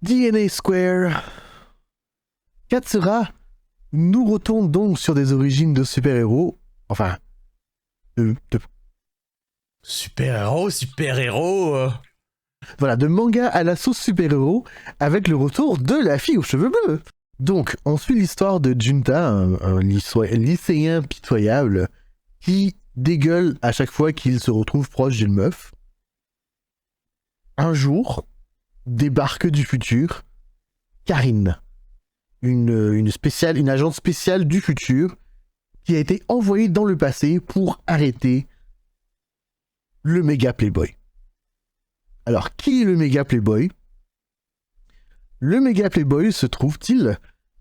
DNA Square. Katsura nous retourne donc sur des origines de super-héros. Enfin, de Super-héros. voilà, de manga à la sauce super-héros, avec le retour de la fille aux cheveux bleus. Donc, on suit l'histoire de Junta, un lycéen pitoyable, qui dégueule à chaque fois qu'il se retrouve proche d'une meuf. Un jour, débarque du futur Karine, une agente spéciale du futur, qui a été envoyée dans le passé pour arrêter le méga playboy. Alors, qui est le méga playboy ? Le méga playboy, se trouve-t-il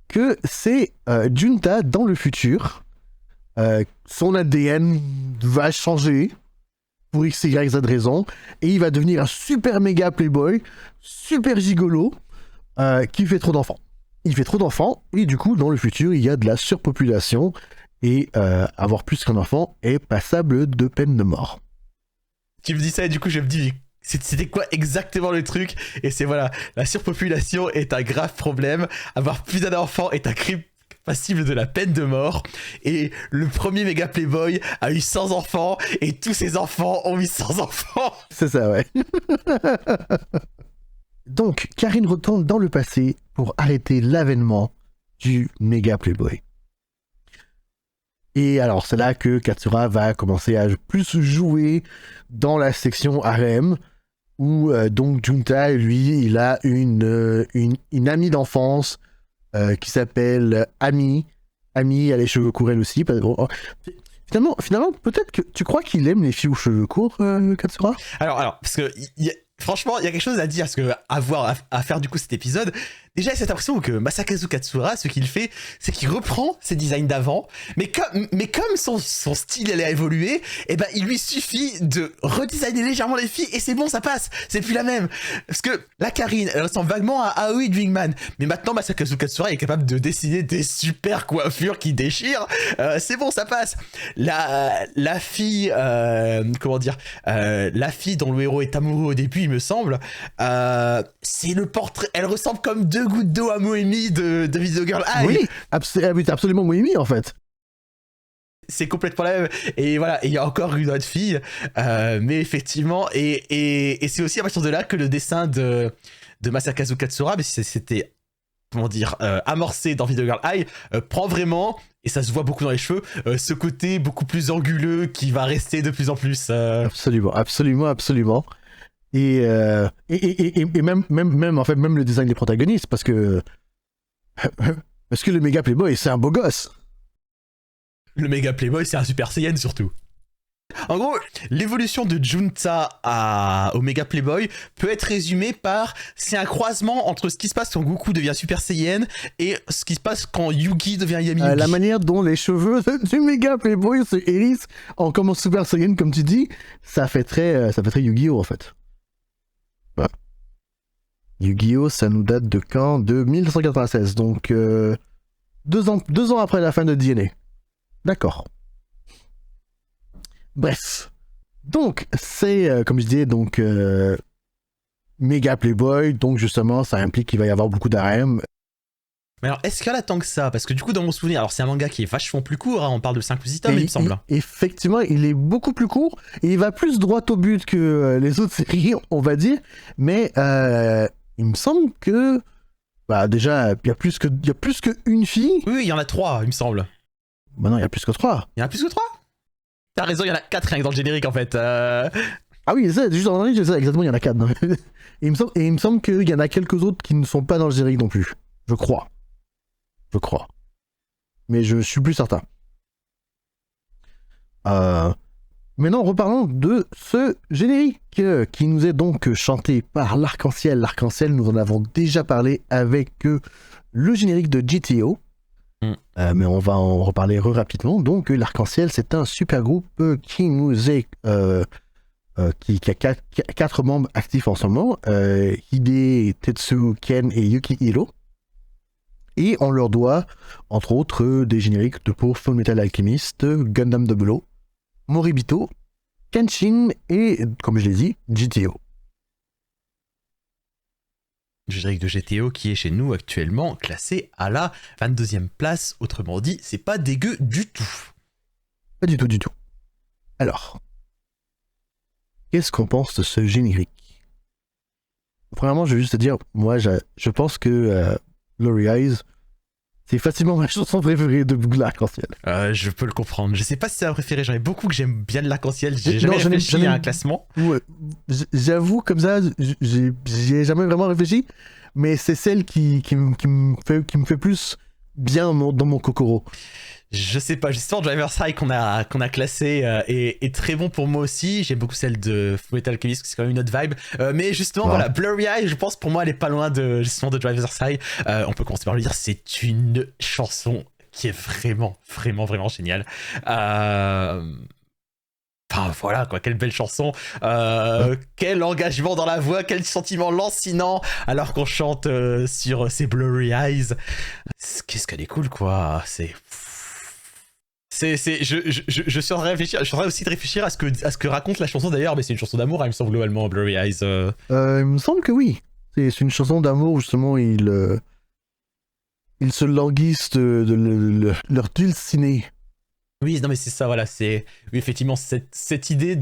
que c'est Junta dans le futur. Son ADN va changer pour X, Y, Z raison, et il va devenir un super méga playboy, super gigolo, qui fait trop d'enfants. Il fait trop d'enfants, et du coup, dans le futur, il y a de la surpopulation, et avoir plus qu'un enfant est passable de peine de mort. Tu me dis ça et du coup je me dis c'était quoi exactement le truc? Et c'est voilà, la surpopulation est un grave problème, avoir plus d'un enfant est un crime passible de la peine de mort, et le premier méga playboy a eu 100 enfants, et tous ses enfants ont eu 100 enfants. C'est ça, ouais. Donc, Karine retourne dans le passé pour arrêter l'avènement du méga playboy. Et alors, c'est là que Katsura va commencer à plus jouer dans la section harem, où donc Junta, lui, il a une amie d'enfance qui s'appelle Ami. Ami a les cheveux courts elle aussi. Finalement, peut-être que tu crois qu'il aime les filles aux cheveux courts, Katsura ? Alors, parce que franchement, il y a quelque chose à dire, parce que à faire du coup cet épisode. Déjà, j'ai cette impression que Masakazu Katsura, ce qu'il fait, c'est qu'il reprend ses designs d'avant, mais comme son style elle a évolué, et ben il lui suffit de redesigner légèrement les filles et c'est bon, ça passe. C'est plus la même. Parce que la Karine, elle ressemble vaguement à Aoi de Wingman, mais maintenant Masakazu Katsura est capable de dessiner des super coiffures qui déchirent. C'est bon, ça passe. La fille, la fille dont le héros est amoureux au début, il me semble, c'est le portrait. Elle ressemble comme deux gouttes d'eau à Moemi de Video Girl Eye. Oui, absolument Moemi en fait. C'est complètement la même. Et voilà, il y a encore une autre fille, mais effectivement, et c'est aussi à partir de là que le dessin de Masakazu Katsura, mais c'était amorcé dans Video Girl Eye, prend vraiment, et ça se voit beaucoup dans les cheveux, ce côté beaucoup plus anguleux qui va rester de plus en plus. Absolument. Et même en fait même le design des protagonistes, parce que le méga playboy c'est un beau gosse. Le méga playboy c'est un super saiyan surtout. En gros, l'évolution de Junta au méga playboy peut être résumée par c'est un croisement entre ce qui se passe quand Goku devient super saiyan et ce qui se passe quand Yugi devient Yami Yugi. La manière dont les cheveux du méga playboy se hérissent en comme en super saiyan comme tu dis, ça fait très Yu-Gi-Oh en fait. Ouais. Yu-Gi-Oh ça nous date de quand ? De 1996, donc 2 ans après la fin de DNA. D'accord. Bref. Donc, c'est, comme je disais, donc, méga playboy, donc justement, ça implique qu'il va y avoir beaucoup d'harem. Mais alors, est-ce qu'il y en a tant que ça ? Parce que du coup, dans mon souvenir, alors c'est un manga qui est vachement plus court, hein, on parle de 5 ou 6 tomes, il me semble. Effectivement, il est beaucoup plus court, et il va plus droit au but que les autres séries, on va dire, mais il me semble que, bah déjà, il y a plus qu'une fille. Oui, il y en a 3, il me semble. Bah non, il y a plus que 3. Il y en a plus que 3 ? T'as raison, il y en a 4 rien que dans le générique en fait. Ah oui, c'est juste en ligne, exactement, il y en a 4. Et il me semble qu'il y en a quelques autres qui ne sont pas dans le générique non plus. Je crois. Mais je suis plus certain. Maintenant, reparlons de ce générique qui nous est donc chanté par l'Arc-en-Ciel. L'Arc-en-Ciel, nous en avons déjà parlé avec le générique de GTO. Mais on va en reparler rapidement. Donc, l'Arc-en-Ciel, c'est un super groupe qui nous est... qui a 4 membres actifs en ce moment. Hide, Tetsu, Ken et Yukihiro. Et on leur doit, entre autres, des génériques de pour Full Metal Alchemist, Gundam Double O, Moribito, Kenshin et, comme je l'ai dit, GTO. générique de GTO qui est chez nous actuellement classé à la 22e place. Autrement dit, c'est pas dégueu du tout. Pas du tout, du tout. Alors, qu'est-ce qu'on pense de ce générique? Premièrement, je vais juste te dire, moi, je pense que Glory Eyes, c'est facilement ma chanson préférée de l'arc-en-ciel. Je peux le comprendre. Je sais pas si c'est ma préférée. J'en ai beaucoup que j'aime bien de l'arc-en-ciel. J'ai jamais réfléchi à un classement. Ouais, j'avoue, comme ça, j'y ai jamais vraiment réfléchi, mais c'est celle qui me fait plus bien dans mon Kokoro. Je sais pas, justement, Driver's High qu'on a classé est très bon pour moi aussi. J'aime beaucoup celle de Fullmetal Alchemist, c'est quand même une autre vibe. Mais justement, voilà, Blurry Eye, je pense pour moi, elle est pas loin de Driver's High. On peut commencer par lui dire, c'est une chanson qui est vraiment, vraiment, vraiment géniale. Enfin voilà quoi, quelle belle chanson, quel engagement dans la voix, quel sentiment lancinant alors qu'on chante sur ces Blurry Eyes. Qu'est-ce qu'elle est cool quoi, je suis en train de réfléchir, je suis en train aussi de réfléchir à ce que raconte la chanson d'ailleurs, mais c'est une chanson d'amour, il me semble globalement, Blurry Eyes. Il me semble que oui. C'est une chanson d'amour, justement, ils se languissent de leur dulcinée. Oui, non mais c'est ça, voilà, oui, effectivement, cette idée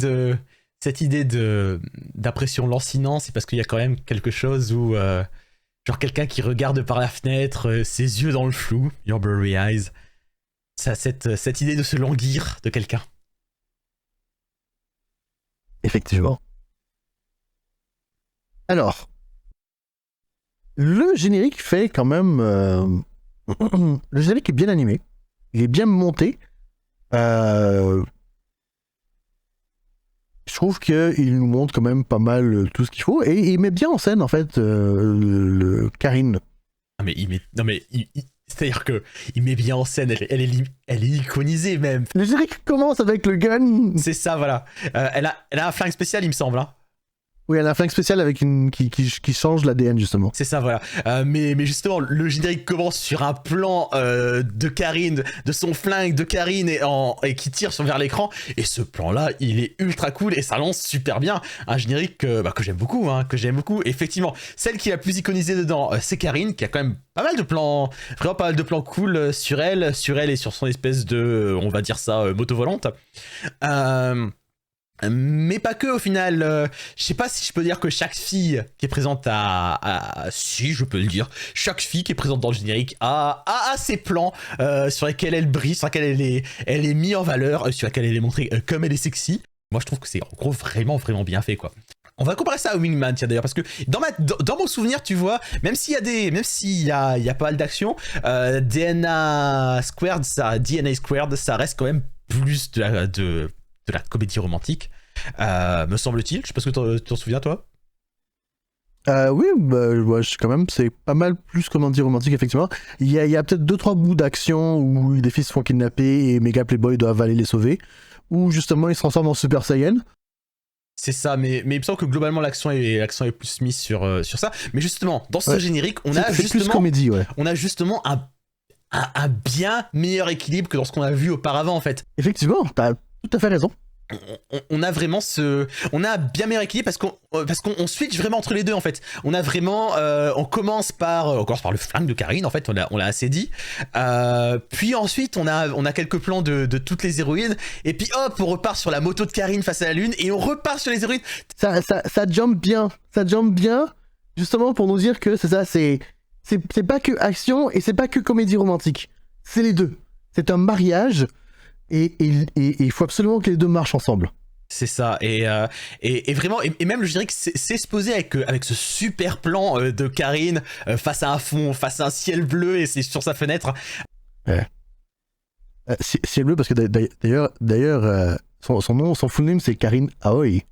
d'impression lancinante, c'est parce qu'il y a quand même quelque chose où, genre quelqu'un qui regarde par la fenêtre, ses yeux dans le flou, Your Blurry Eyes. Ça, cette idée de se languir de quelqu'un. Effectivement. Alors, le générique fait quand même... le générique est bien animé, il est bien monté. Je trouve qu'il nous montre quand même pas mal tout ce qu'il faut, et il met bien en scène, en fait, le Karine. Ah mais c'est-à-dire que il met bien en scène, elle est iconisée même. Le générique commence avec le gun. C'est ça, voilà. Elle a un flingue spécial, il me semble. Hein. Oui, elle a un flingue spécial avec qui change l'ADN, justement. C'est ça, voilà. Mais justement, le générique commence sur un plan de Karine, de son flingue de Karine et qui tire vers l'écran. Et ce plan-là, il est ultra cool et ça lance super bien. Un générique que j'aime beaucoup, Effectivement, celle qui est la plus iconisée dedans, c'est Karine, qui a quand même pas mal de plans, vraiment pas mal de plans cool sur elle et sur son espèce de, on va dire ça, moto-volante. Mais pas que au final, je sais pas si je peux dire que chaque fille qui est présente si je peux le dire, chaque fille qui est présente dans le générique a ses plans sur lesquels elle brille, sur lesquels elle est mise en valeur, sur lesquels elle est montrée comme elle est sexy. Moi je trouve que c'est en gros vraiment vraiment bien fait quoi. On va comparer ça à Wingman, tiens d'ailleurs, parce que dans mon souvenir, tu vois, même s'il y a pas mal d'actions, DNA Squared, ça reste quand même plus de la comédie romantique, me semble-t-il. Je sais pas ce que t'en souviens, toi. Oui, quand même, c'est pas mal plus comédie romantique, effectivement. Il y a peut-être 2-3 bouts d'action où des filles se font kidnapper et Mega Playboy doivent aller les sauver, où justement ils se transforment en Super Saiyan. C'est ça, mais il me semble que globalement l'accent est plus mis sur ça. Mais justement, dans ce générique, on a justement plus comédie, ouais. On a justement un bien meilleur équilibre que dans ce qu'on a vu auparavant en fait. Effectivement, t'as tout à fait raison. On a vraiment on a bien meilleur équilibre parce qu'on switch vraiment entre les deux en fait. On a vraiment on commence par le flingue de Karine en fait, on l'a assez dit. Puis ensuite on a quelques plans de toutes les héroïnes et puis hop on repart sur la moto de Karine face à la lune et on repart sur les héroïnes. Ça jump bien justement pour nous dire que c'est pas que action et c'est pas que comédie romantique. C'est les deux. C'est un mariage. Et il faut absolument que les deux marchent ensemble. C'est ça, et vraiment, et même le générique c'est se poser avec ce super plan de Karine face à un fond, face à un ciel bleu et c'est sur sa fenêtre. Ouais. Ciel bleu parce que d'ailleurs son full name c'est Karine Aoi.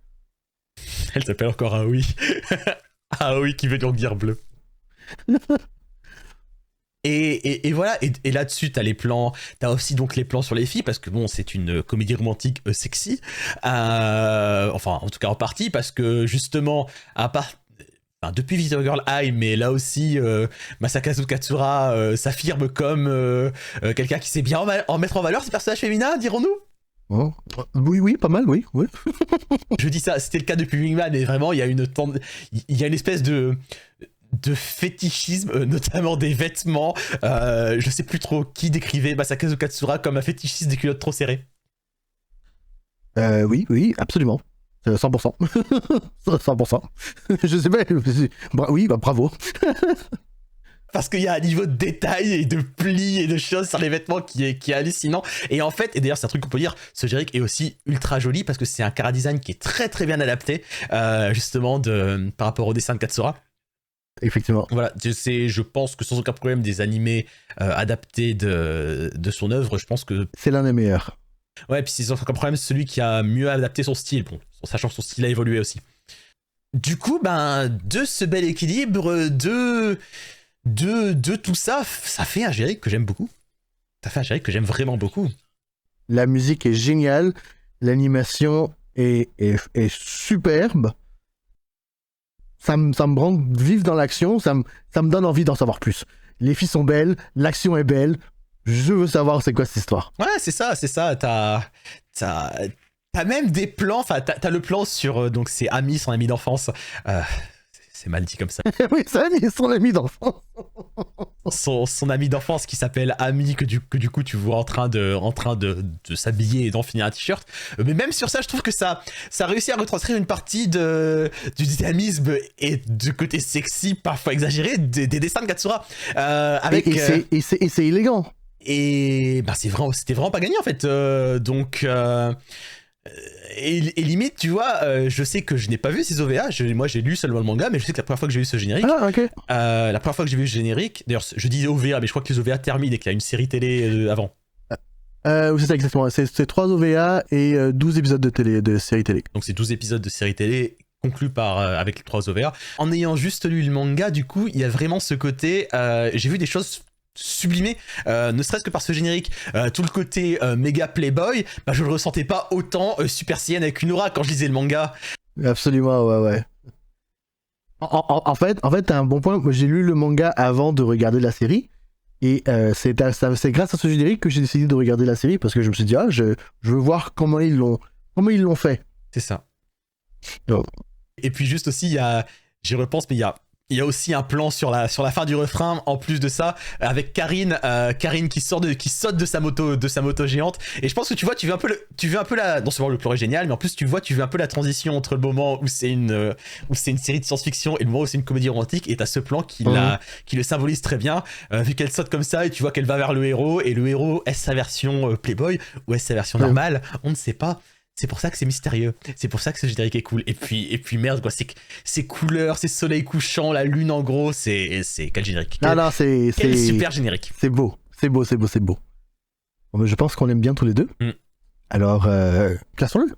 Elle s'appelle encore Aoi. Aoi qui veut donc dire bleu. Et voilà, et là-dessus, t'as aussi donc les plans sur les filles, parce que bon, c'est une comédie romantique sexy, enfin, en tout cas en partie, parce que justement, depuis Video Girl High, mais là aussi, Masakazu Katsura s'affirme comme quelqu'un qui sait bien en mettre en valeur ces personnages féminins, dirons-nous. Oh. Oui, pas mal, oui. Je dis ça, c'était le cas depuis Wingman, et vraiment, il y a une espèce de fétichisme, notamment des vêtements. Je sais plus trop qui décrivait Masakazu Katsura comme un fétichiste des culottes trop serrées. Oui, absolument. 100%. 100%. Je sais pas. Oui, bah bravo. Parce qu'il y a un niveau de détail et de plis et de choses sur les vêtements qui est hallucinant. Et en fait, et d'ailleurs c'est un truc qu'on peut dire, ce générique est aussi ultra joli parce que c'est un chara design qui est très très bien adapté justement par rapport au dessin de Katsura. Effectivement. Voilà, je pense que sans aucun problème des animés adaptés de son œuvre, je pense que... C'est l'un des meilleurs. Ouais, puis c'est sans aucun problème celui qui a mieux adapté son style, bon, sachant que son style a évolué aussi. Du coup, de ce bel équilibre, de tout ça, ça fait un générique que j'aime beaucoup. Ça fait un générique que j'aime vraiment beaucoup. La musique est géniale, l'animation est superbe. Ça me rend vif dans l'action, ça me donne envie d'en savoir plus. Les filles sont belles, l'action est belle, je veux savoir c'est quoi cette histoire. Ouais, c'est ça, t'as même des plans, enfin t'as le plan sur, donc c'est Ami, son ami d'enfance, c'est mal dit comme ça. Oui, ça, il est son ami d'enfance. Son ami d'enfance qui s'appelle Ami, que du coup tu vois en train de s'habiller et d'en finir un t-shirt. Mais même sur ça, je trouve que ça réussit à retranscrire une partie du dynamisme et du côté sexy, parfois exagéré, des dessins de Katsura. Et c'est élégant. Et c'était vraiment pas gagné en fait. Et limite, tu vois, je sais que je n'ai pas vu ces OVA, moi j'ai lu seulement le manga, mais je sais que la première fois que j'ai vu ce générique, la première fois que j'ai vu ce générique, d'ailleurs je dis OVA, mais je crois que les OVA terminent et qu'il y a une série télé avant. C'est ça exactement, c'est 3 OVA et 12 épisodes de série télé. Donc c'est 12 épisodes de série télé conclus avec les 3 OVA. En ayant juste lu le manga, du coup, il y a vraiment ce côté, j'ai vu des choses sublimé, ne serait-ce que par ce générique, tout le côté méga playboy, je le ressentais pas autant Super Saiyan avec une aura quand je lisais le manga. Absolument, ouais. En fait, t'as un bon point. Moi, j'ai lu le manga avant de regarder la série, et c'est grâce à ce générique que j'ai décidé de regarder la série, parce que je me suis dit, je veux voir comment ils l'ont fait. C'est ça. Oh. Et puis juste aussi, j'y repense, mais il y a aussi un plan sur la fin du refrain, en plus de ça, avec Karine qui saute de sa moto géante. Et je pense que tu veux un peu la, non seulement le plan est génial, mais en plus tu veux un peu la transition entre le moment où c'est une série de science-fiction et le moment où c'est une comédie romantique. Et t'as ce plan qui le symbolise très bien, vu qu'elle saute comme ça et tu vois qu'elle va vers le héros, et le héros, est-ce sa version Playboy ou est-ce sa version normale? On ne sait pas. C'est pour ça que c'est mystérieux, c'est pour ça que ce générique est cool. Et puis merde quoi, c'est ces couleurs, ces soleils couchants, la lune en gros, c'est quel générique. C'est super générique. C'est beau. Bon, je pense qu'on aime bien tous les deux. Alors, classons-le.